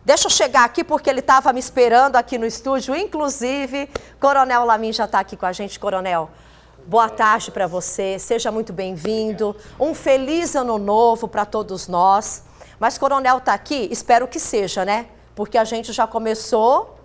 Deixa eu chegar aqui porque ele estava me esperando aqui no estúdio, inclusive. Coronel Lamin já está aqui com a gente. Coronel, boa tarde para você, seja muito bem-vindo. Um feliz ano novo para todos nós. Mas Coronel está aqui, espero que seja, né? Porque a gente já começou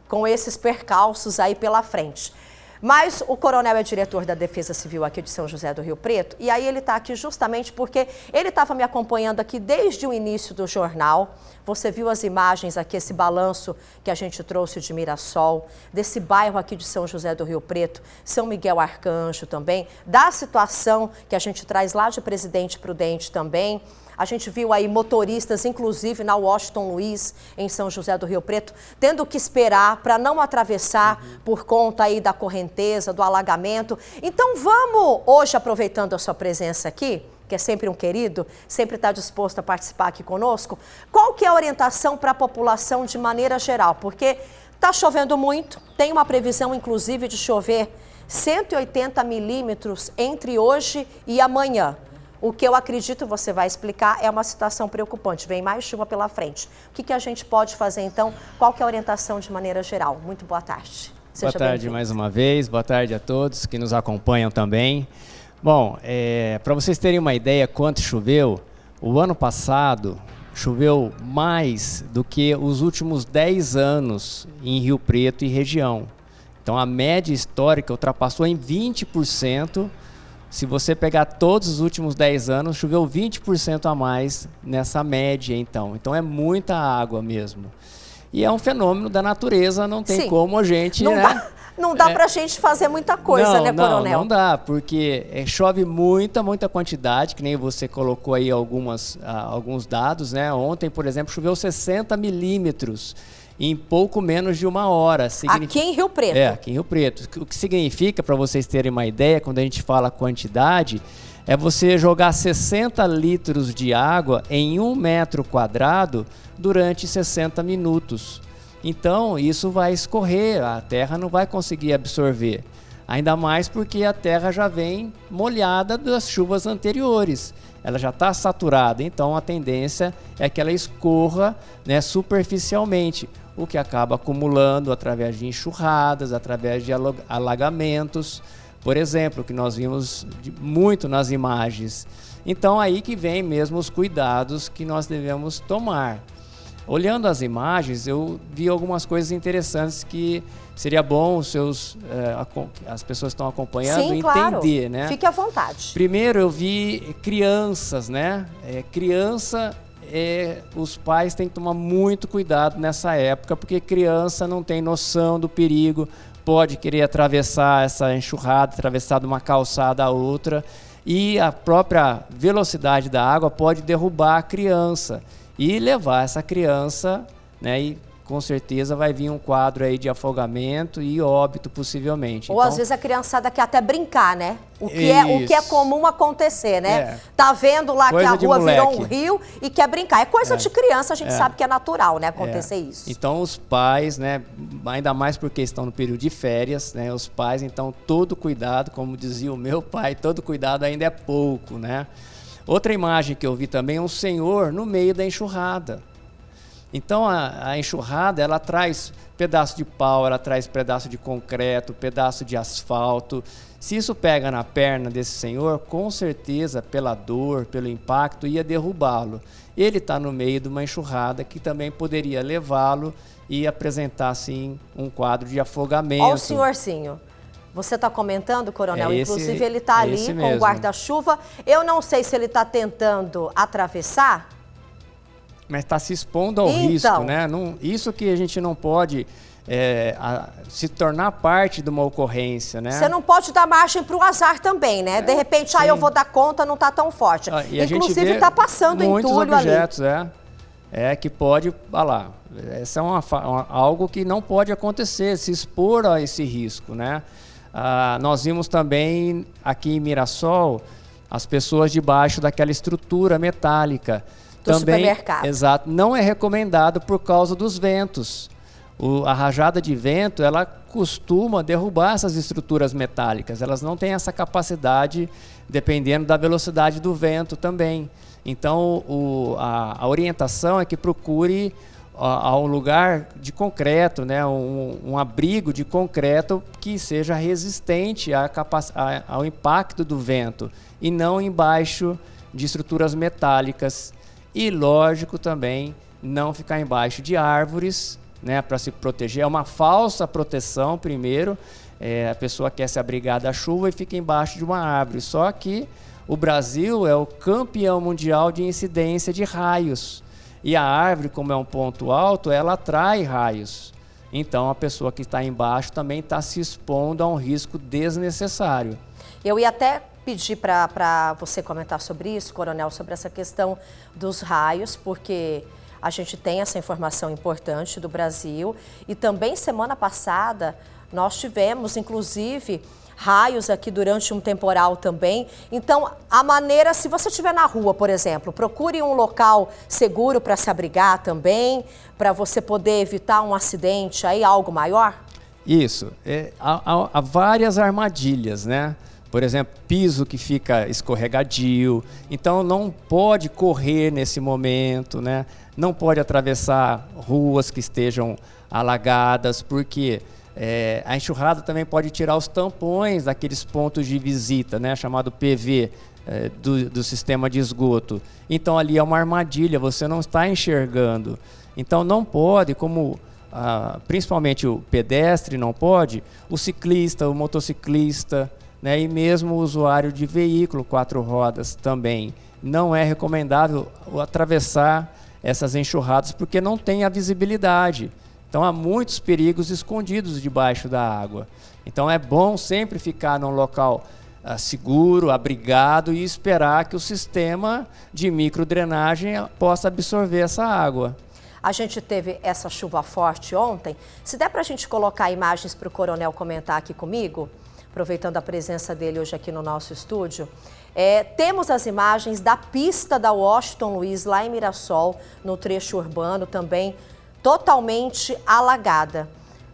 com esses percalços aí pela frente. Mas o coronel é diretor da Defesa Civil aqui de São José do Rio Preto, e aí ele está aqui justamente porque ele estava me acompanhando aqui desde o início do jornal. Você viu as imagens aqui, esse balanço que a gente trouxe de Mirassol, desse bairro aqui de São José do Rio Preto, São Miguel Arcanjo também, da situação que a gente traz lá de Presidente Prudente também. A gente viu aí motoristas, inclusive na Washington Luiz, em São José do Rio Preto, tendo que esperar para não atravessar por conta aí da correnteza, do alagamento. Então vamos, hoje, aproveitando a sua presença aqui, que é sempre um querido, sempre está disposto a participar aqui conosco, qual que é a orientação para a população de maneira geral? Porque está chovendo muito, tem uma previsão, inclusive, de chover 180 milímetros entre hoje e amanhã. O que eu acredito, você vai explicar, é uma situação preocupante. Vem mais chuva pela frente. O que a gente pode fazer, então? Qual que é a orientação de maneira geral? Muito boa tarde. Boa tarde mais uma vez. Boa tarde a todos que nos acompanham também. Bom, para vocês terem uma ideia quanto choveu, o ano passado choveu mais do que os últimos 10 anos em Rio Preto e região. Então a média histórica ultrapassou em 20%. Se você pegar todos os últimos 10 anos, choveu 20% a mais nessa média, então. Então é muita água mesmo. E é um fenômeno da natureza, não tem como a gente... Não dá para a gente fazer muita coisa, né, Coronel? Não dá, porque chove muita quantidade, que nem você colocou aí alguns dados, né? Ontem, por exemplo, choveu 60 milímetros. Em pouco menos de uma hora. Aqui em Rio Preto. Aqui em Rio Preto. O que significa, para vocês terem uma ideia, quando a gente fala quantidade, é você jogar 60 litros de água em 1 metro quadrado durante 60 minutos. Então, isso vai escorrer, a terra não vai conseguir absorver. Ainda mais porque a terra já vem molhada das chuvas anteriores. Ela já está saturada, então a tendência é que ela escorra, né, superficialmente, o que acaba acumulando através de enxurradas, através de alagamentos, por exemplo, que nós vimos muito nas imagens. Então aí que vem mesmo os cuidados que nós devemos tomar. Olhando as imagens, eu vi algumas coisas interessantes que seria bom as pessoas que estão acompanhando entender, claro. Né? Fique à vontade. Primeiro eu vi crianças, né? Os pais têm que tomar muito cuidado nessa época, porque criança não tem noção do perigo, pode querer atravessar essa enxurrada, atravessar de uma calçada a outra, e a própria velocidade da água pode derrubar a criança e levar essa criança, né? E com certeza vai vir um quadro aí de afogamento e óbito possivelmente. Ou às vezes a criançada quer até brincar, né? O que é comum acontecer, né? Tá vendo lá coisa que a rua virou um rio e quer brincar. É coisa de criança, a gente sabe que é natural, né? Acontecer isso. Então os pais, né? Ainda mais porque estão no período de férias, né? Os pais, então, todo cuidado, como dizia o meu pai, todo cuidado ainda é pouco, né? Outra imagem que eu vi também é um senhor no meio da enxurrada. Então a enxurrada, ela traz pedaço de pau, ela traz pedaço de concreto, pedaço de asfalto. Se isso pega na perna desse senhor, com certeza, pela dor, pelo impacto, ia derrubá-lo. Ele está no meio de uma enxurrada que também poderia levá-lo e apresentar, assim, um quadro de afogamento. Olha o senhorzinho. Você está comentando, Coronel, inclusive ele está ali com o guarda-chuva. Eu não sei se ele está tentando atravessar. Mas está se expondo ao risco, né? Isso que a gente não pode se tornar parte de uma ocorrência, né? Você não pode dar margem para o azar também, né? De repente, eu vou dar conta, não está tão forte. Inclusive, está passando entulho objetos, ali. Que pode, olha lá, essa é algo que não pode acontecer, se expor a esse risco, né? Nós vimos também aqui em Mirassol as pessoas debaixo daquela estrutura metálica. Do supermercado. Exato. Não é recomendado por causa dos ventos. A rajada de vento, ela costuma derrubar essas estruturas metálicas. Elas não têm essa capacidade, dependendo da velocidade do vento também. Então, a orientação é que procure a um lugar de concreto, né, um abrigo de concreto que seja resistente ao impacto do vento e não embaixo de estruturas metálicas. E, lógico, também não ficar embaixo de árvores, né, para se proteger. É uma falsa proteção, primeiro. A pessoa quer se abrigar da chuva e fica embaixo de uma árvore. Só que o Brasil é o campeão mundial de incidência de raios. E a árvore, como é um ponto alto, ela atrai raios. Então, a pessoa que está embaixo também está se expondo a um risco desnecessário. Eu ia até pedir para você comentar sobre isso, Coronel, sobre essa questão dos raios, porque a gente tem essa informação importante do Brasil. E também, semana passada, nós tivemos, inclusive, raios aqui durante um temporal também. Então, a maneira, se você estiver na rua, por exemplo, procure um local seguro para se abrigar também, para você poder evitar um acidente aí, algo maior? Isso. Há várias armadilhas, né? Por exemplo, piso que fica escorregadio. Então, não pode correr nesse momento, né? Não pode atravessar ruas que estejam alagadas, porque a enxurrada também pode tirar os tampões daqueles pontos de visita, né, chamado PV, do sistema de esgoto. Então ali é uma armadilha, você não está enxergando. Então não pode, como principalmente o pedestre não pode, o ciclista, o motociclista, né, e mesmo o usuário de veículo 4 rodas também. Não é recomendável atravessar essas enxurradas porque não tem a visibilidade. Então há muitos perigos escondidos debaixo da água. Então é bom sempre ficar num local seguro, abrigado e esperar que o sistema de microdrenagem possa absorver essa água. A gente teve essa chuva forte ontem. Se der para a gente colocar imagens para o Coronel comentar aqui comigo, aproveitando a presença dele hoje aqui no nosso estúdio. Temos as imagens da pista da Washington Luiz, lá em Mirassol, no trecho urbano também, totalmente alagada.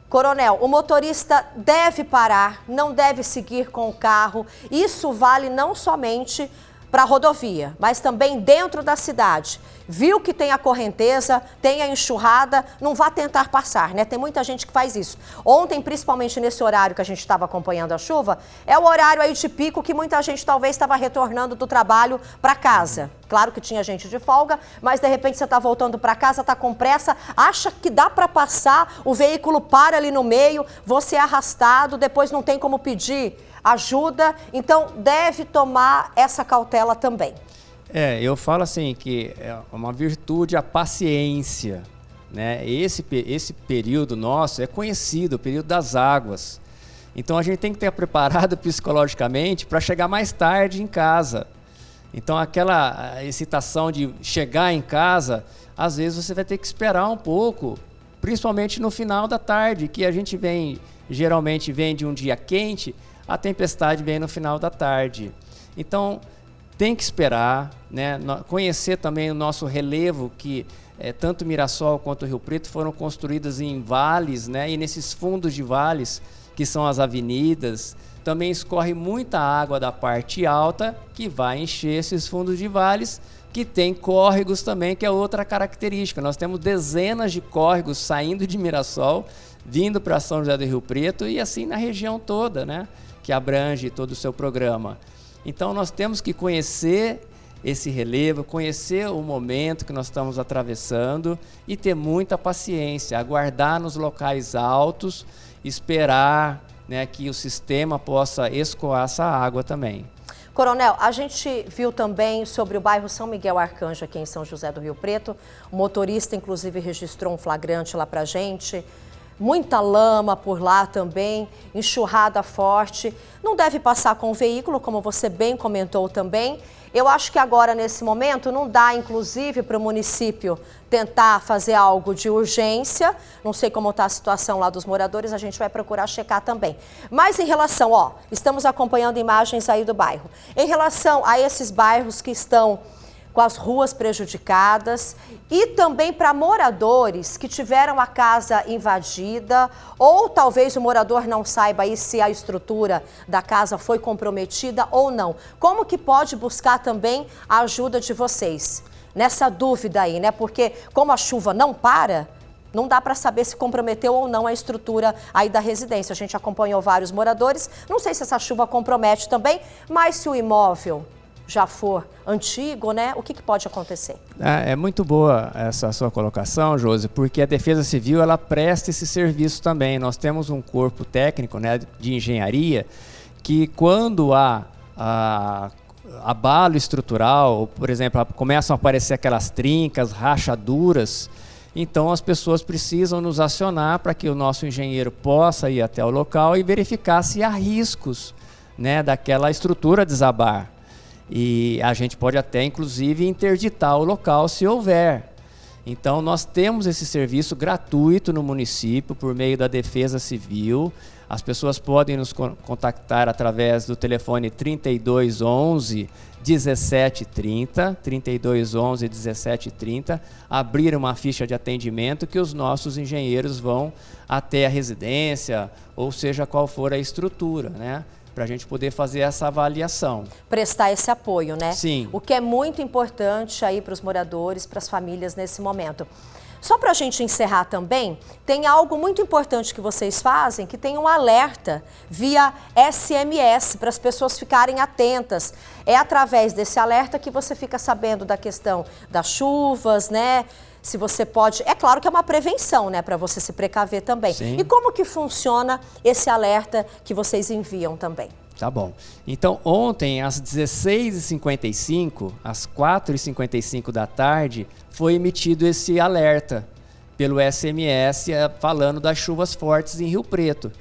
Coronel, o motorista deve parar, não deve seguir com o carro. Isso vale não somente para a rodovia, mas também dentro da cidade. Viu que tem a correnteza, tem a enxurrada, não vá tentar passar, né? Tem muita gente que faz isso. Ontem, principalmente nesse horário que a gente estava acompanhando a chuva, é o horário aí de pico que muita gente talvez estava retornando do trabalho para casa. Claro que tinha gente de folga, mas de repente você está voltando para casa, está com pressa, acha que dá para passar, o veículo para ali no meio, você é arrastado, depois não tem como pedir ajuda, então deve tomar essa cautela também. Eu falo assim que é uma virtude a paciência, né? Esse período nosso é conhecido, o período das águas. Então a gente tem que estar preparado psicologicamente para chegar mais tarde em casa. Então aquela excitação de chegar em casa, às vezes você vai ter que esperar um pouco, principalmente no final da tarde, que a gente geralmente vem de um dia quente, a tempestade vem no final da tarde. Então tem que esperar, né? Conhecer também o nosso relevo, que tanto Mirassol quanto Rio Preto foram construídas em vales, né? E nesses fundos de vales, que são as avenidas, também escorre muita água da parte alta, que vai encher esses fundos de vales, que tem córregos também, que é outra característica. Nós temos dezenas de córregos saindo de Mirassol, vindo para São José do Rio Preto e assim na região toda, né? Que abrange todo o seu programa. Então nós temos que conhecer esse relevo, conhecer o momento que nós estamos atravessando e ter muita paciência, aguardar nos locais altos, esperar, né, que o sistema possa escoar essa água também. Coronel, a gente viu também sobre o bairro São Miguel Arcanjo aqui em São José do Rio Preto. O motorista, inclusive, registrou um flagrante lá pra gente. Muita lama por lá também, enxurrada forte. Não deve passar com o veículo, como você bem comentou também. Eu acho que agora, nesse momento, não dá, inclusive, para o município tentar fazer algo de urgência. Não sei como está a situação lá dos moradores, a gente vai procurar checar também. Mas em relação, estamos acompanhando imagens aí do bairro. Em relação a esses bairros que estão com as ruas prejudicadas e também para moradores que tiveram a casa invadida ou talvez o morador não saiba aí se a estrutura da casa foi comprometida ou não. Como que pode buscar também a ajuda de vocês? nessa dúvida aí, né? Porque como a chuva não para, não dá para saber se comprometeu ou não a estrutura aí da residência. A gente acompanhou vários moradores, não sei se essa chuva compromete também, mas se o imóvel já for antigo, né, o que pode acontecer? É muito boa essa sua colocação, Josi, porque a Defesa Civil, ela presta esse serviço também. Nós temos um corpo técnico, né, de engenharia, que quando há abalo estrutural, por exemplo, começam a aparecer aquelas trincas, rachaduras, então as pessoas precisam nos acionar para que o nosso engenheiro possa ir até o local e verificar se há riscos, né, daquela estrutura desabar. E a gente pode até, inclusive, interditar o local se houver. Então, nós temos esse serviço gratuito no município por meio da Defesa Civil. As pessoas podem nos contactar através do telefone 3211 1730, 3211 1730, abrir uma ficha de atendimento que os nossos engenheiros vão até a residência, ou seja, qual for a estrutura, né? Para a gente poder fazer essa avaliação. Prestar esse apoio, né? Sim. O que é muito importante aí para os moradores, para as famílias nesse momento. Só para a gente encerrar também, tem algo muito importante que vocês fazem, que tem um alerta via SMS para as pessoas ficarem atentas. É através desse alerta que você fica sabendo da questão das chuvas, né? Se você pode... É claro que é uma prevenção, né? Para você se precaver também. Sim. E como que funciona esse alerta que vocês enviam também? Tá bom. Então, ontem, às 16h55, às 4h55 da tarde, foi emitido esse alerta pelo SMS falando das chuvas fortes em Rio Preto.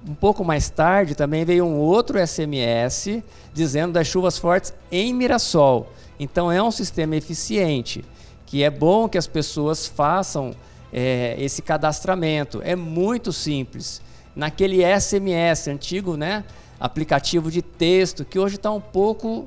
Um pouco mais tarde, também veio um outro SMS dizendo das chuvas fortes em Mirassol. Então, é um sistema eficiente, que é bom que as pessoas façam esse cadastramento. É muito simples. Naquele SMS antigo, né, aplicativo de texto, que hoje está um pouco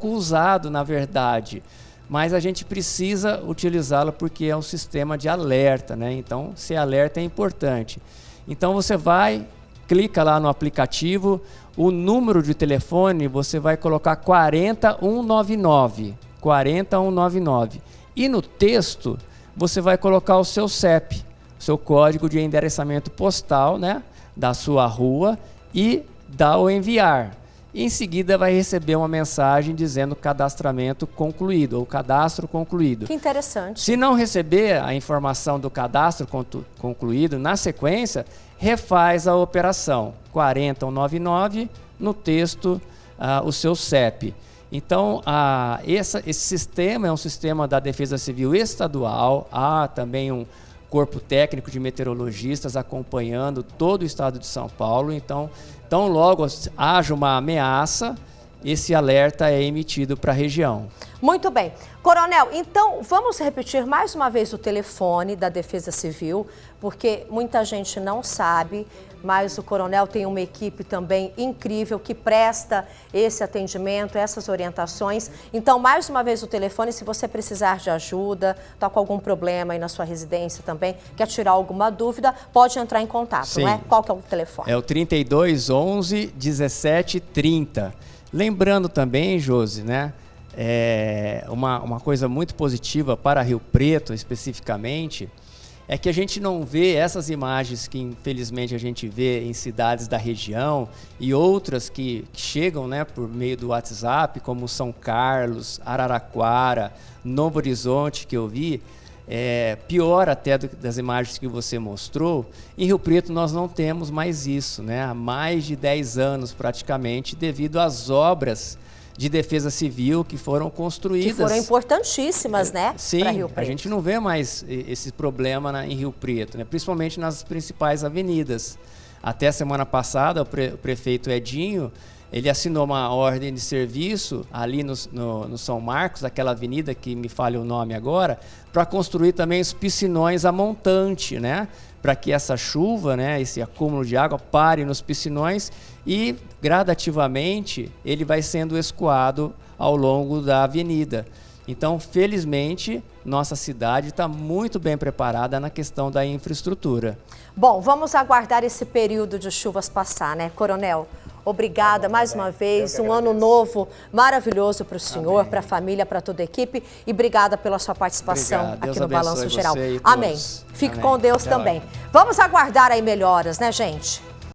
usado, na verdade, mas a gente precisa utilizá-lo porque é um sistema de alerta, né? Então, ser alerta é importante. Então, você vai, clica lá no aplicativo, o número de telefone você vai colocar 40199, 40199. E no texto, você vai colocar o seu CEP, seu código de endereçamento postal, né, da sua rua, e dá o enviar. E em seguida vai receber uma mensagem dizendo cadastramento concluído, ou cadastro concluído. Que interessante. Se não receber a informação do cadastro concluído, na sequência, refaz a operação 40199, no texto o seu CEP. Então, esse sistema é um sistema da Defesa Civil estadual, há também um corpo técnico de meteorologistas acompanhando todo o estado de São Paulo. Então, tão logo haja uma ameaça, esse alerta é emitido para a região. Muito bem. Coronel, então vamos repetir mais uma vez o telefone da Defesa Civil, porque muita gente não sabe, mas o Coronel tem uma equipe também incrível que presta esse atendimento, essas orientações. Então, mais uma vez o telefone, se você precisar de ajuda, está com algum problema aí na sua residência também, quer tirar alguma dúvida, pode entrar em contato, Sim. Não é? Qual que é o telefone? É o 3211 1730. Lembrando também, Josi, né? Uma coisa muito positiva para Rio Preto, especificamente, é que a gente não vê essas imagens que, infelizmente, a gente vê em cidades da região e outras que chegam, né, por meio do WhatsApp, como São Carlos, Araraquara, Novo Horizonte, que eu vi, pior até das imagens que você mostrou. Em Rio Preto nós não temos mais isso, né? Há mais de 10 anos praticamente, devido às obras de defesa civil que foram construídas. Que foram importantíssimas, né? Sim, para Rio Preto. A gente não vê mais esse problema em Rio Preto, né? Principalmente nas principais avenidas. Até semana passada, o prefeito Edinho, ele assinou uma ordem de serviço ali no São Marcos, aquela avenida que me falha o nome agora, para construir também os piscinões a montante, né? Para que essa chuva, né, esse acúmulo de água pare nos piscinões e gradativamente ele vai sendo escoado ao longo da avenida. Então, felizmente, nossa cidade está muito bem preparada na questão da infraestrutura. Bom, vamos aguardar esse período de chuvas passar, né, Coronel? Obrigada mais uma vez. Um ano novo maravilhoso para o senhor, para a família, para toda a equipe. E obrigada pela sua participação aqui no Balanço Geral. Amém. Fique com Deus também. Vamos aguardar aí melhoras, né, gente?